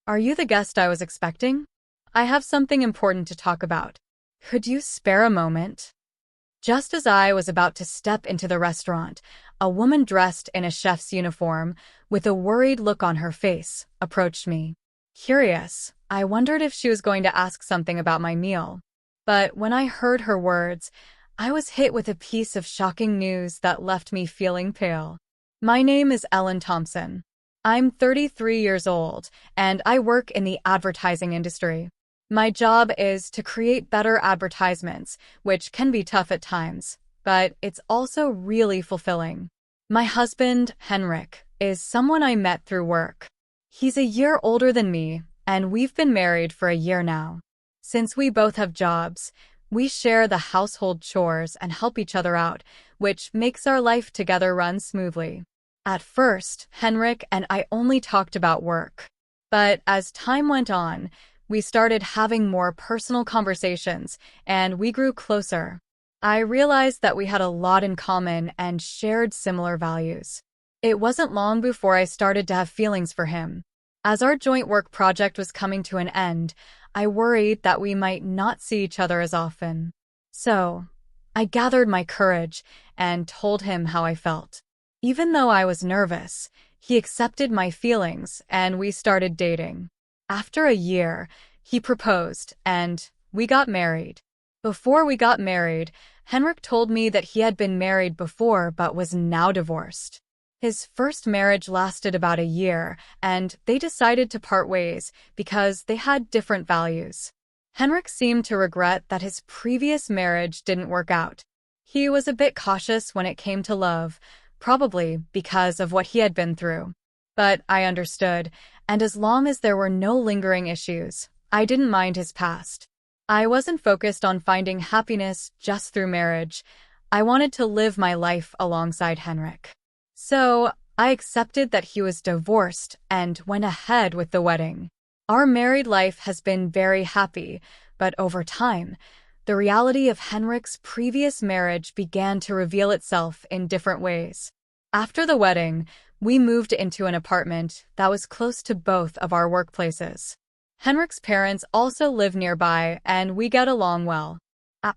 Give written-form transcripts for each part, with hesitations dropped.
Are you the guest I was expecting? I have something important to talk about. Could you spare a moment? Just as I was about to step into the restaurant, a woman dressed in a chef's uniform, with a worried look on her face, approached me. Curious, I wondered if she was going to ask something about my meal. But when I heard her words, I was hit with a piece of shocking news that left me feeling pale. My name is Ellen Thompson. I'm 33 years old, and I work in the advertising industry. My job is to create better advertisements, which can be tough at times, but it's also really fulfilling. My husband, Henrik, is someone I met through work. He's a year older than me, and we've been married for a year now. Since we both have jobs, we share the household chores and help each other out, which makes our life together run smoothly. At first, Henrik and I only talked about work. But as time went on, we started having more personal conversations, and we grew closer. I realized that we had a lot in common and shared similar values. It wasn't long before I started to have feelings for him. As our joint work project was coming to an end, I worried that we might not see each other as often. So, I gathered my courage and told him how I felt. Even though I was nervous, he accepted my feelings and we started dating. After a year, he proposed and we got married. Before we got married, Henrik told me that he had been married before but was now divorced. His first marriage lasted about a year, and they decided to part ways because they had different values. Henrik seemed to regret that his previous marriage didn't work out. He was a bit cautious when it came to love, probably because of what he had been through. But I understood, and as long as there were no lingering issues, I didn't mind his past. I wasn't focused on finding happiness just through marriage. I wanted to live my life alongside Henrik. So, I accepted that he was divorced and went ahead with the wedding. Our married life has been very happy, but over time, the reality of Henrik's previous marriage began to reveal itself in different ways. After the wedding, we moved into an apartment that was close to both of our workplaces. Henrik's parents also live nearby, and we get along well.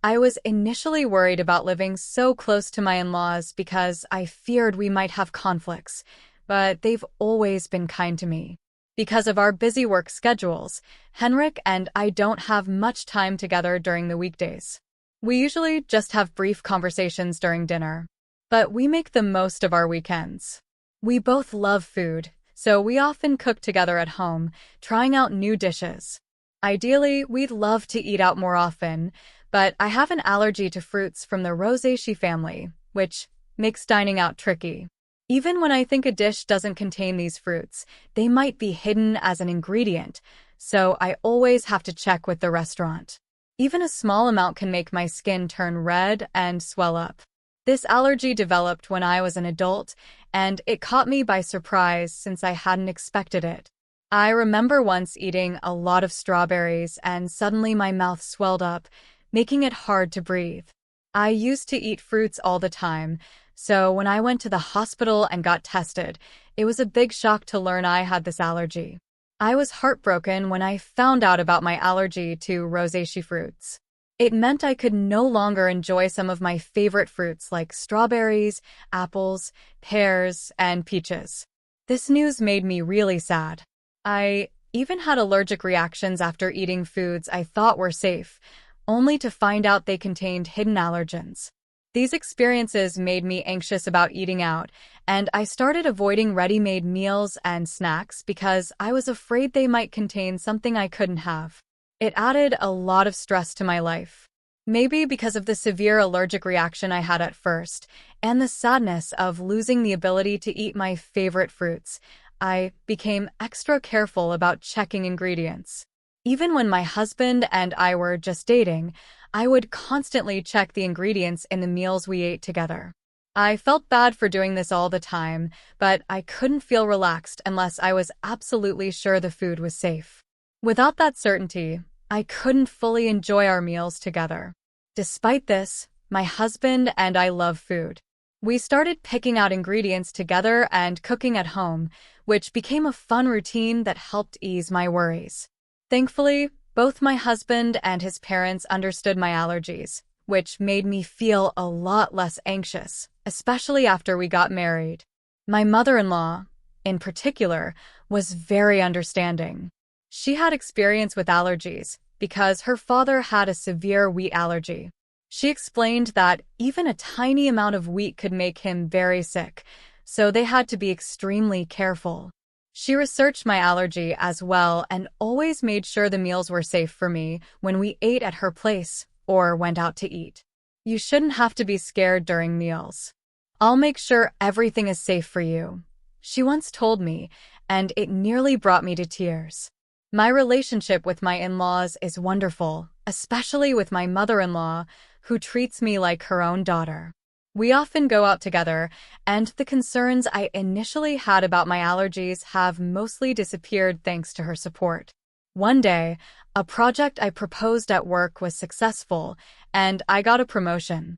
I was initially worried about living so close to my in-laws because I feared we might have conflicts, but they've always been kind to me. Because of our busy work schedules, Henrik and I don't have much time together during the weekdays. We usually just have brief conversations during dinner, but we make the most of our weekends. We both love food, so we often cook together at home, trying out new dishes. Ideally, we'd love to eat out more often, but I have an allergy to fruits from the rosacea family, which makes dining out tricky. Even when I think a dish doesn't contain these fruits, they might be hidden as an ingredient, so I always have to check with the restaurant. Even a small amount can make my skin turn red and swell up. This allergy developed when I was an adult, and it caught me by surprise since I hadn't expected it. I remember once eating a lot of strawberries and suddenly my mouth swelled up, making it hard to breathe. I used to eat fruits all the time, so when I went to the hospital and got tested, it was a big shock to learn I had this allergy. I was heartbroken when I found out about my allergy to rosacea fruits. It meant I could no longer enjoy some of my favorite fruits like strawberries, apples, pears, and peaches. This news made me really sad. I even had allergic reactions after eating foods I thought were safe, only to find out they contained hidden allergens. These experiences made me anxious about eating out, and I started avoiding ready-made meals and snacks because I was afraid they might contain something I couldn't have. It added a lot of stress to my life. Maybe because of the severe allergic reaction I had at first, and the sadness of losing the ability to eat my favorite fruits, I became extra careful about checking ingredients. Even when my husband and I were just dating, I would constantly check the ingredients in the meals we ate together. I felt bad for doing this all the time, but I couldn't feel relaxed unless I was absolutely sure the food was safe. Without that certainty, I couldn't fully enjoy our meals together. Despite this, my husband and I love food. We started picking out ingredients together and cooking at home, which became a fun routine that helped ease my worries. Thankfully, both my husband and his parents understood my allergies, which made me feel a lot less anxious, especially after we got married. My mother-in-law, in particular, was very understanding. She had experience with allergies because her father had a severe wheat allergy. She explained that even a tiny amount of wheat could make him very sick, so they had to be extremely careful. She researched my allergy as well and always made sure the meals were safe for me when we ate at her place or went out to eat. You shouldn't have to be scared during meals. I'll make sure everything is safe for you, she once told me, and it nearly brought me to tears. My relationship with my in-laws is wonderful, especially with my mother-in-law, who treats me like her own daughter. We often go out together, and the concerns I initially had about my allergies have mostly disappeared thanks to her support. One day, a project I proposed at work was successful, and I got a promotion.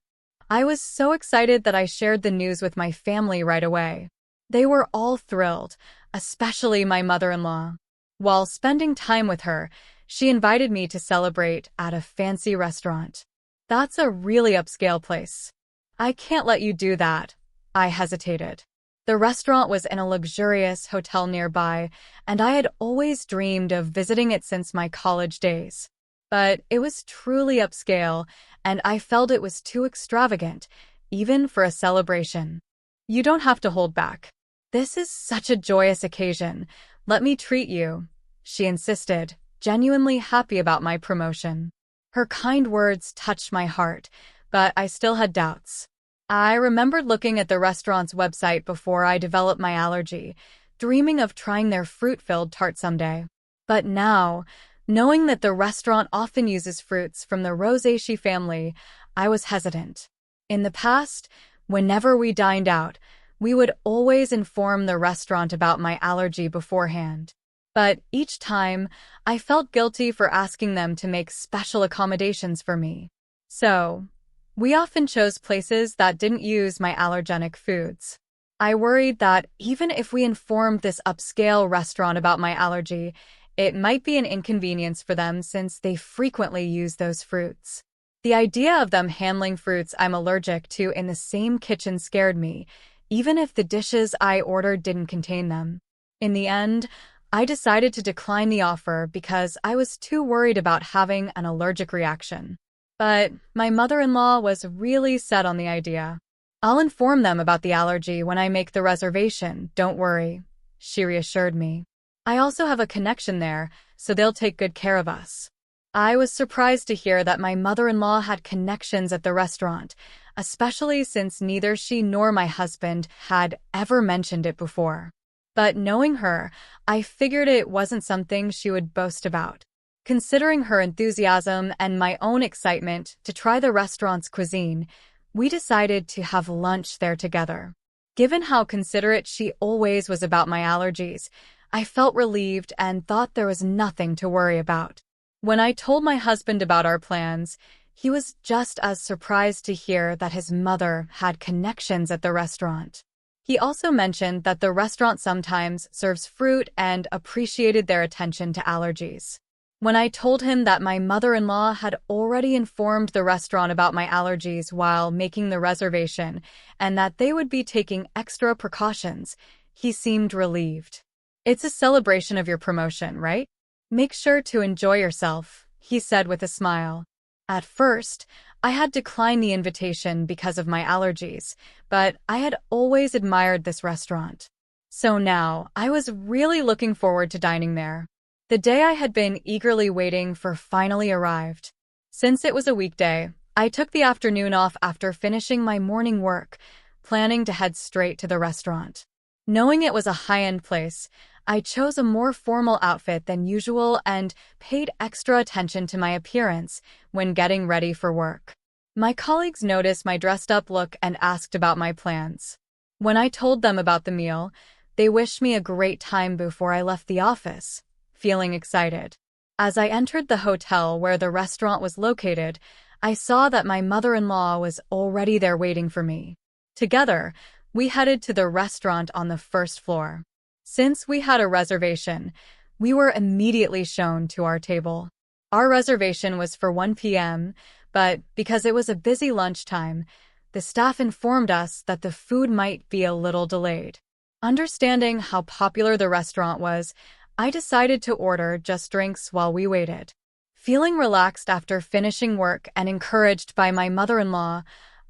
I was so excited that I shared the news with my family right away. They were all thrilled, especially my mother-in-law. While spending time with her, she invited me to celebrate at a fancy restaurant. That's a really upscale place. I can't let you do that, I hesitated. The restaurant was in a luxurious hotel nearby, and I had always dreamed of visiting it since my college days. But it was truly upscale, and I felt it was too extravagant, even for a celebration. You don't have to hold back. This is such a joyous occasion. Let me treat you, she insisted, genuinely happy about my promotion. Her kind words touched my heart, but I still had doubts. I remembered looking at the restaurant's website before I developed my allergy, dreaming of trying their fruit-filled tart someday. But now, knowing that the restaurant often uses fruits from the Rosacea family, I was hesitant. In the past, whenever we dined out, we would always inform the restaurant about my allergy beforehand. But each time, I felt guilty for asking them to make special accommodations for me. So, we often chose places that didn't use my allergenic foods. I worried that even if we informed this upscale restaurant about my allergy, it might be an inconvenience for them since they frequently use those fruits. The idea of them handling fruits I'm allergic to in the same kitchen scared me, even if the dishes I ordered didn't contain them. In the end, I decided to decline the offer because I was too worried about having an allergic reaction. But my mother-in-law was really set on the idea. I'll inform them about the allergy when I make the reservation, don't worry, she reassured me. I also have a connection there, so they'll take good care of us. I was surprised to hear that my mother-in-law had connections at the restaurant, especially since neither she nor my husband had ever mentioned it before. But knowing her, I figured it wasn't something she would boast about. Considering her enthusiasm and my own excitement to try the restaurant's cuisine, we decided to have lunch there together. Given how considerate she always was about my allergies, I felt relieved and thought there was nothing to worry about. When I told my husband about our plans, he was just as surprised to hear that his mother had connections at the restaurant. He also mentioned that the restaurant sometimes serves fruit and appreciated their attention to allergies. When I told him that my mother-in-law had already informed the restaurant about my allergies while making the reservation and that they would be taking extra precautions, he seemed relieved. It's a celebration of your promotion, right? Make sure to enjoy yourself, he said with a smile. At first, I had declined the invitation because of my allergies, but I had always admired this restaurant. So now, I was really looking forward to dining there. The day I had been eagerly waiting for finally arrived. Since it was a weekday, I took the afternoon off after finishing my morning work, planning to head straight to the restaurant. Knowing it was a high-end place, I chose a more formal outfit than usual and paid extra attention to my appearance when getting ready for work. My colleagues noticed my dressed-up look and asked about my plans. When I told them about the meal, they wished me a great time before I left the office, feeling excited. As I entered the hotel where the restaurant was located, I saw that my mother-in-law was already there waiting for me. Together, we headed to the restaurant on the first floor. Since we had a reservation, we were immediately shown to our table. Our reservation was for 1 p.m., but because it was a busy lunchtime, the staff informed us that the food might be a little delayed. Understanding how popular the restaurant was, I decided to order just drinks while we waited. Feeling relaxed after finishing work and encouraged by my mother-in-law,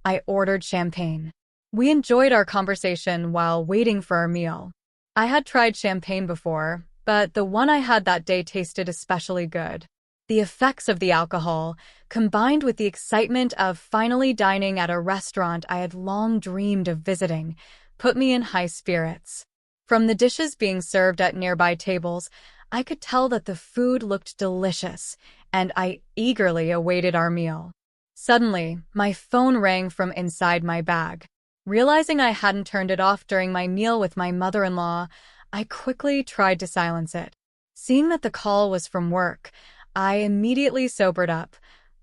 I ordered champagne. We enjoyed our conversation while waiting for our meal. I had tried champagne before, but the one I had that day tasted especially good. The effects of the alcohol, combined with the excitement of finally dining at a restaurant I had long dreamed of visiting, put me in high spirits. From the dishes being served at nearby tables, I could tell that the food looked delicious, and I eagerly awaited our meal. Suddenly, my phone rang from inside my bag. Realizing I hadn't turned it off during my meal with my mother-in-law, I quickly tried to silence it. Seeing that the call was from work, I immediately sobered up,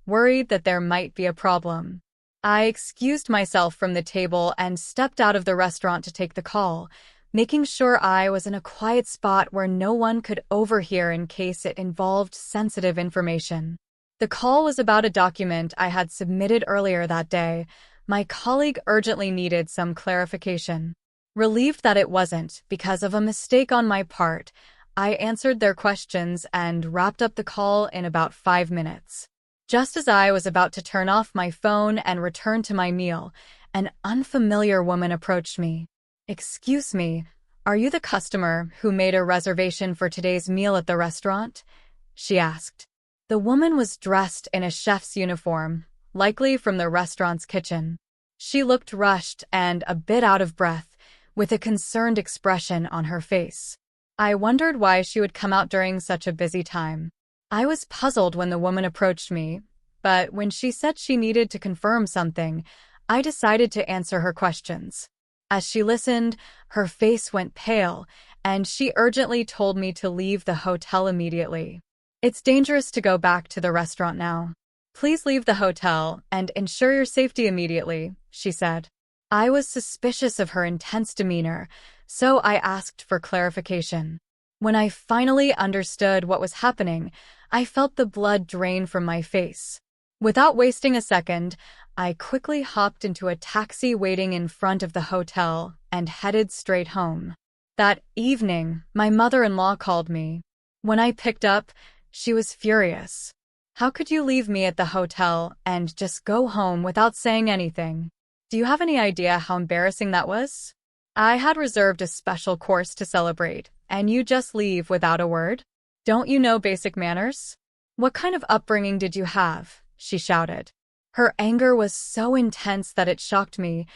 worried that there might be a problem. I excused myself from the table and stepped out of the restaurant to take the call, making sure I was in a quiet spot where no one could overhear in case it involved sensitive information. The call was about a document I had submitted earlier that day. My colleague urgently needed some clarification. Relieved that it wasn't because of a mistake on my part, I answered their questions and wrapped up the call in about 5 minutes. Just as I was about to turn off my phone and return to my meal, an unfamiliar woman approached me. "Excuse me, are you the customer who made a reservation for today's meal at the restaurant?" she asked. The woman was dressed in a chef's uniform, likely from the restaurant's kitchen. She looked rushed and a bit out of breath, with a concerned expression on her face. I wondered why she would come out during such a busy time. I was puzzled when the woman approached me, but when she said she needed to confirm something, I decided to answer her questions. As she listened, her face went pale, and she urgently told me to leave the hotel immediately. "It's dangerous to go back to the restaurant now. Please leave the hotel and ensure your safety immediately," she said. I was suspicious of her intense demeanor, so I asked for clarification. When I finally understood what was happening, I felt the blood drain from my face. Without wasting a second, I quickly hopped into a taxi waiting in front of the hotel and headed straight home. That evening, my mother-in-law called me. When I picked up, she was furious. "How could you leave me at the hotel and just go home without saying anything? Do you have any idea how embarrassing that was? I had reserved a special course to celebrate, and you just leave without a word? Don't you know basic manners? What kind of upbringing did you have?" she shouted. Her anger was so intense that it shocked me.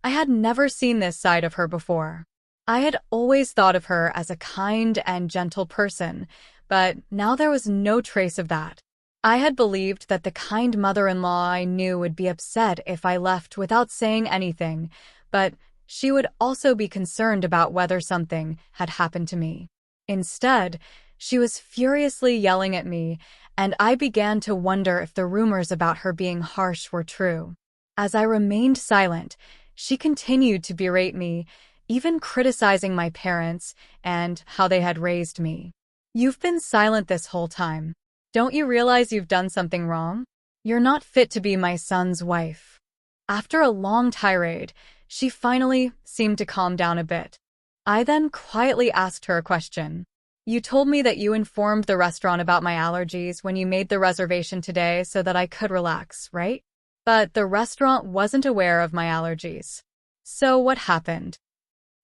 I had never seen this side of her before. I had always thought of her as a kind and gentle person, but now there was no trace of that. I had believed that the kind mother-in-law I knew would be upset if I left without saying anything, but she would also be concerned about whether something had happened to me. Instead, she was furiously yelling at me, and I began to wonder if the rumors about her being harsh were true. As I remained silent, she continued to berate me, even criticizing my parents and how they had raised me. "You've been silent this whole time. Don't you realize you've done something wrong? You're not fit to be my son's wife." After a long tirade, she finally seemed to calm down a bit. I then quietly asked her a question. "You told me that you informed the restaurant about my allergies when you made the reservation today so that I could relax, right? But the restaurant wasn't aware of my allergies. So what happened?"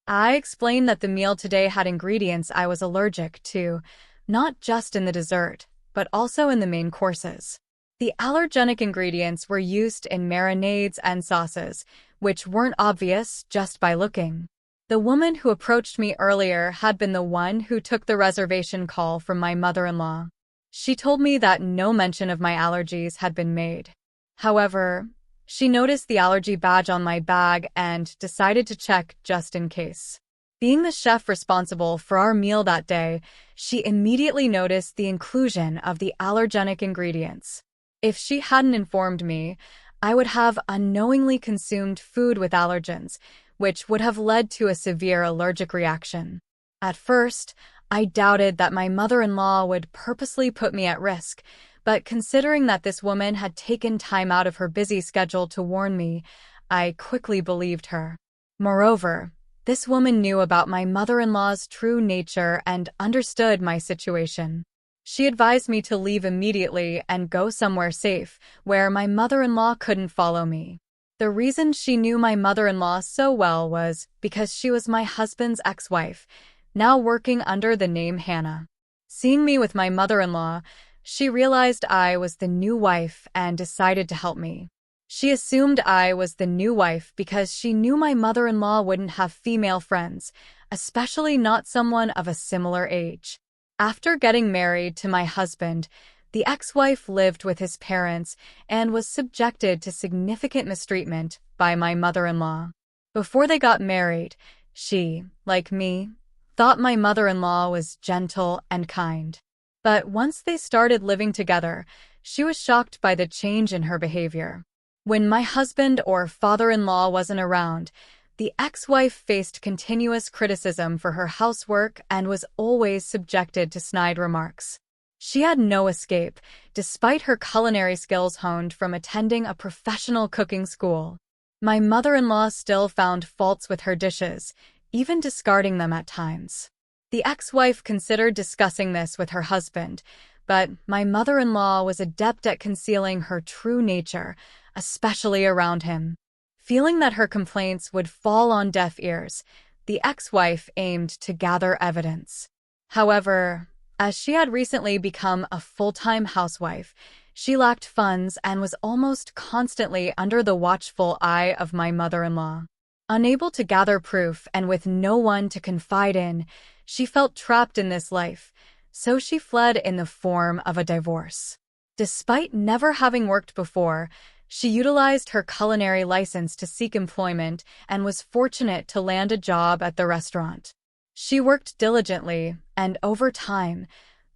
I explained that the meal today had ingredients I was allergic to, not just in the dessert, but also in the main courses. The allergenic ingredients were used in marinades and sauces, which weren't obvious just by looking. The woman who approached me earlier had been the one who took the reservation call from my mother-in-law. She told me that no mention of my allergies had been made. However, she noticed the allergy badge on my bag and decided to check just in case. Being the chef responsible for our meal that day, she immediately noticed the inclusion of the allergenic ingredients. If she hadn't informed me, I would have unknowingly consumed food with allergens, which would have led to a severe allergic reaction. At first, I doubted that my mother-in-law would purposely put me at risk, but considering that this woman had taken time out of her busy schedule to warn me, I quickly believed her. Moreover, this woman knew about my mother-in-law's true nature and understood my situation. She advised me to leave immediately and go somewhere safe, where my mother-in-law couldn't follow me. The reason she knew my mother-in-law so well was because she was my husband's ex-wife, now working under the name Hannah. Seeing me with my mother-in-law, she realized I was the new wife and decided to help me. She assumed I was the new wife because she knew my mother-in-law wouldn't have female friends, especially not someone of a similar age. After getting married to my husband, the ex-wife lived with his parents and was subjected to significant mistreatment by my mother-in-law. Before they got married, she, like me, thought my mother-in-law was gentle and kind. But once they started living together, she was shocked by the change in her behavior. When my husband or father-in-law wasn't around, the ex-wife faced continuous criticism for her housework and was always subjected to snide remarks. She had no escape, despite her culinary skills honed from attending a professional cooking school. My mother-in-law still found faults with her dishes, even discarding them at times. The ex-wife considered discussing this with her husband, but my mother-in-law was adept at concealing her true nature, especially around him. Feeling that her complaints would fall on deaf ears, the ex-wife aimed to gather evidence. However, as she had recently become a full-time housewife, she lacked funds and was almost constantly under the watchful eye of my mother-in-law. Unable to gather proof and with no one to confide in, she felt trapped in this life, so she fled in the form of a divorce. Despite never having worked before, she utilized her culinary license to seek employment and was fortunate to land a job at the restaurant. She worked diligently, and over time,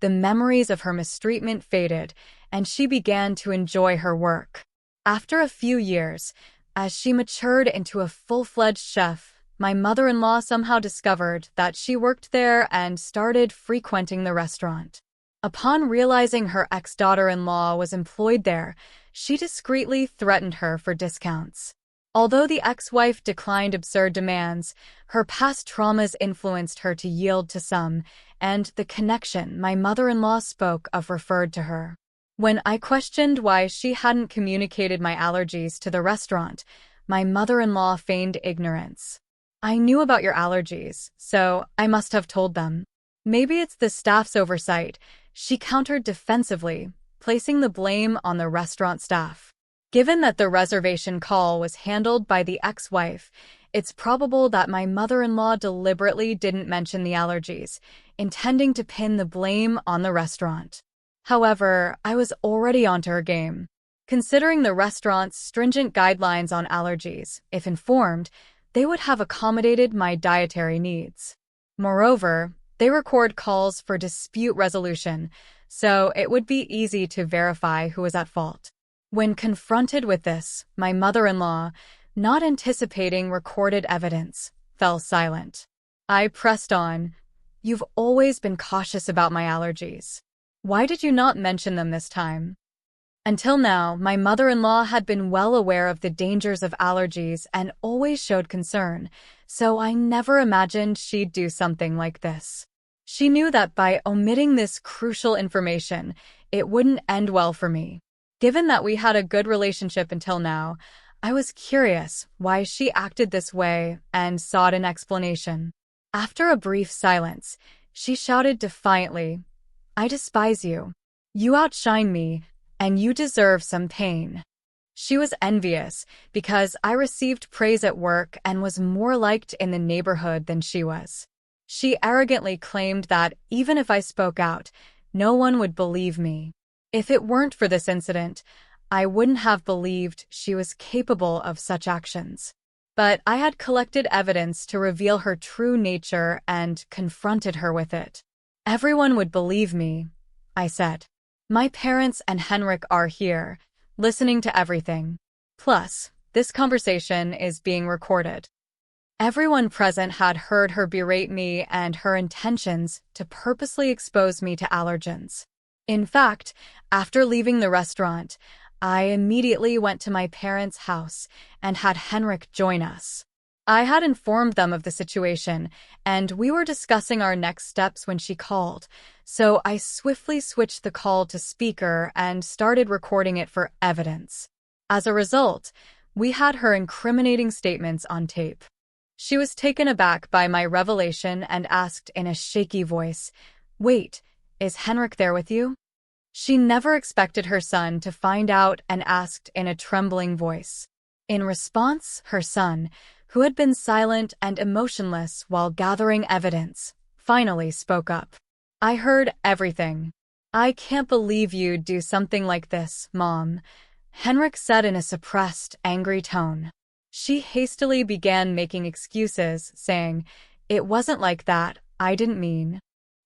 the memories of her mistreatment faded, and she began to enjoy her work. After a few years, as she matured into a full-fledged chef, my mother-in-law somehow discovered that she worked there and started frequenting the restaurant. Upon realizing her ex-daughter-in-law was employed there, she discreetly threatened her for discounts. Although the ex-wife declined absurd demands, her past traumas influenced her to yield to some, and the connection my mother-in-law spoke of referred to her. When I questioned why she hadn't communicated my allergies to the restaurant, my mother-in-law feigned ignorance. "I knew about your allergies, so I must have told them." "Maybe it's the staff's oversight," she countered defensively, placing the blame on the restaurant staff. Given that the reservation call was handled by the ex-wife, it's probable that my mother-in-law deliberately didn't mention the allergies, intending to pin the blame on the restaurant. However, I was already onto her game. Considering the restaurant's stringent guidelines on allergies, if informed, they would have accommodated my dietary needs. Moreover, they record calls for dispute resolution, so it would be easy to verify who was at fault. When confronted with this, my mother-in-law, not anticipating recorded evidence, fell silent. I pressed on. "You've always been cautious about my allergies. Why did you not mention them this time?" Until now, my mother-in-law had been well aware of the dangers of allergies and always showed concern, so I never imagined she'd do something like this. She knew that by omitting this crucial information, it wouldn't end well for me. Given that we had a good relationship until now, I was curious why she acted this way and sought an explanation. After a brief silence, she shouted defiantly, "I despise you. You outshine me, and you deserve some pain." She was envious because I received praise at work and was more liked in the neighborhood than she was. She arrogantly claimed that even if I spoke out, no one would believe me. If it weren't for this incident, I wouldn't have believed she was capable of such actions. But I had collected evidence to reveal her true nature and confronted her with it. "Everyone would believe me," I said. "My parents and Henrik are here, listening to everything. Plus, this conversation is being recorded." Everyone present had heard her berate me and her intentions to purposely expose me to allergens. In fact, after leaving the restaurant, I immediately went to my parents' house and had Henrik join us. I had informed them of the situation, and we were discussing our next steps when she called, so I swiftly switched the call to speaker and started recording it for evidence. As a result, we had her incriminating statements on tape. She was taken aback by my revelation and asked in a shaky voice, "Wait, is Henrik there with you?" She never expected her son to find out and asked in a trembling voice. In response, her son, who had been silent and emotionless while gathering evidence, finally spoke up. "I heard everything. I can't believe you'd do something like this, Mom," Henrik said in a suppressed, angry tone. She hastily began making excuses, saying, "It wasn't like that, I didn't mean."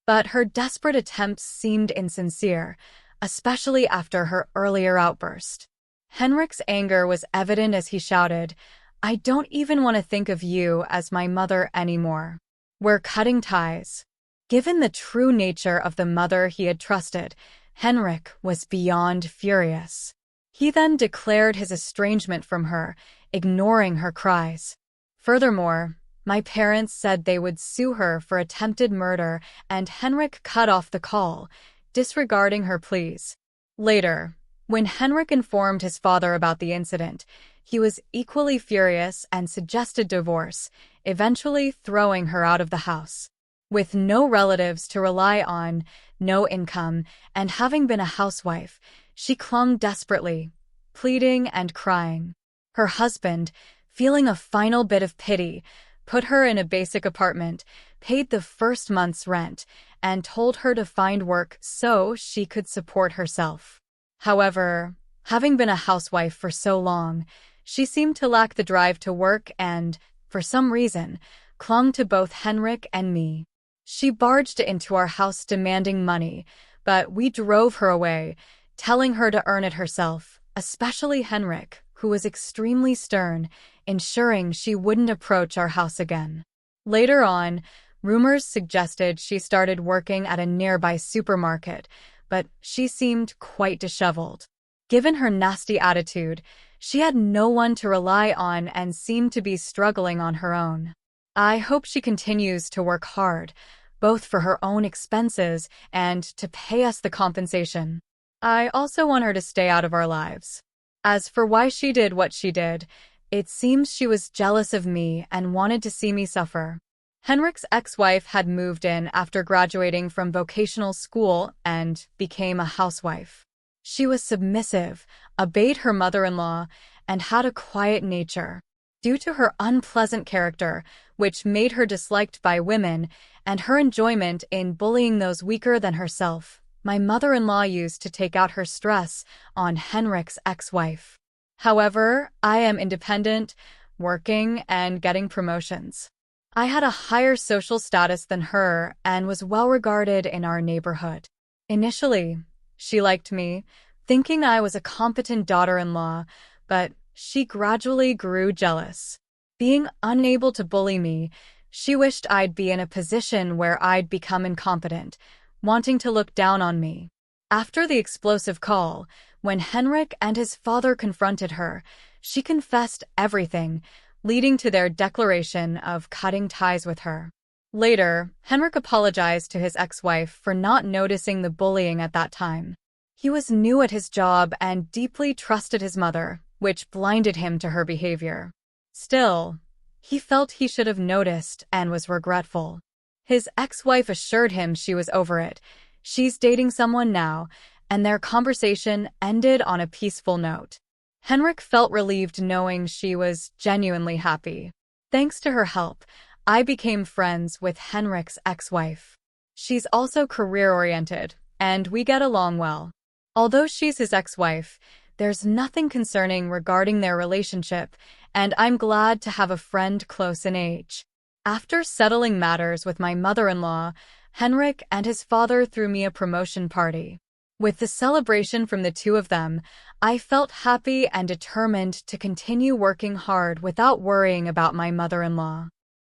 But her desperate attempts seemed insincere, especially after her earlier outburst. Henrik's anger was evident as he shouted, "I don't even want to think of you as my mother anymore. We're cutting ties." Given the true nature of the mother he had trusted, Henrik was beyond furious. He then declared his estrangement from her, ignoring her cries. Furthermore, my parents said they would sue her for attempted murder, and Henrik cut off the call, disregarding her pleas. Later, when Henrik informed his father about the incident, he was equally furious and suggested divorce, eventually throwing her out of the house. With no relatives to rely on, no income, and having been a housewife, she clung desperately, pleading and crying. Her husband, feeling a final bit of pity, put her in a basic apartment, paid the first month's rent, and told her to find work so she could support herself. However, having been a housewife for so long, she seemed to lack the drive to work and, for some reason, clung to both Henrik and me. She barged into our house demanding money, but we drove her away, telling her to earn it herself, especially Henrik, who was extremely stern, ensuring she wouldn't approach our house again. Later on, rumors suggested she started working at a nearby supermarket, but she seemed quite disheveled. Given her nasty attitude, she had no one to rely on and seemed to be struggling on her own. I hope she continues to work hard, both for her own expenses and to pay us the compensation. I also want her to stay out of our lives. As for why she did what she did, it seems she was jealous of me and wanted to see me suffer. Henrik's ex-wife had moved in after graduating from vocational school and became a housewife. She was submissive, obeyed her mother-in-law, and had a quiet nature. Due to her unpleasant character, which made her disliked by women, and her enjoyment in bullying those weaker than herself, my mother-in-law used to take out her stress on Henrik's ex-wife. However, I am independent, working, and getting promotions. I had a higher social status than her and was well regarded in our neighborhood. Initially, she liked me, thinking I was a competent daughter-in-law, but she gradually grew jealous. Being unable to bully me, she wished I'd be in a position where I'd become incompetent, wanting to look down on me. After the explosive call, when Henrik and his father confronted her, she confessed everything, leading to their declaration of cutting ties with her. Later, Henrik apologized to his ex-wife for not noticing the bullying at that time. He was new at his job and deeply trusted his mother, which blinded him to her behavior. Still, he felt he should have noticed and was regretful. His ex-wife assured him she was over it. She's dating someone now, and their conversation ended on a peaceful note. Henrik felt relieved knowing she was genuinely happy. Thanks to her help, I became friends with Henrik's ex-wife. She's also career-oriented, and we get along well. Although she's his ex-wife, there's nothing concerning regarding their relationship, and I'm glad to have a friend close in age. After settling matters with my mother-in-law, Henrik and his father threw me a promotion party. With the celebration from the two of them, I felt happy and determined to continue working hard without worrying about my mother-in-law.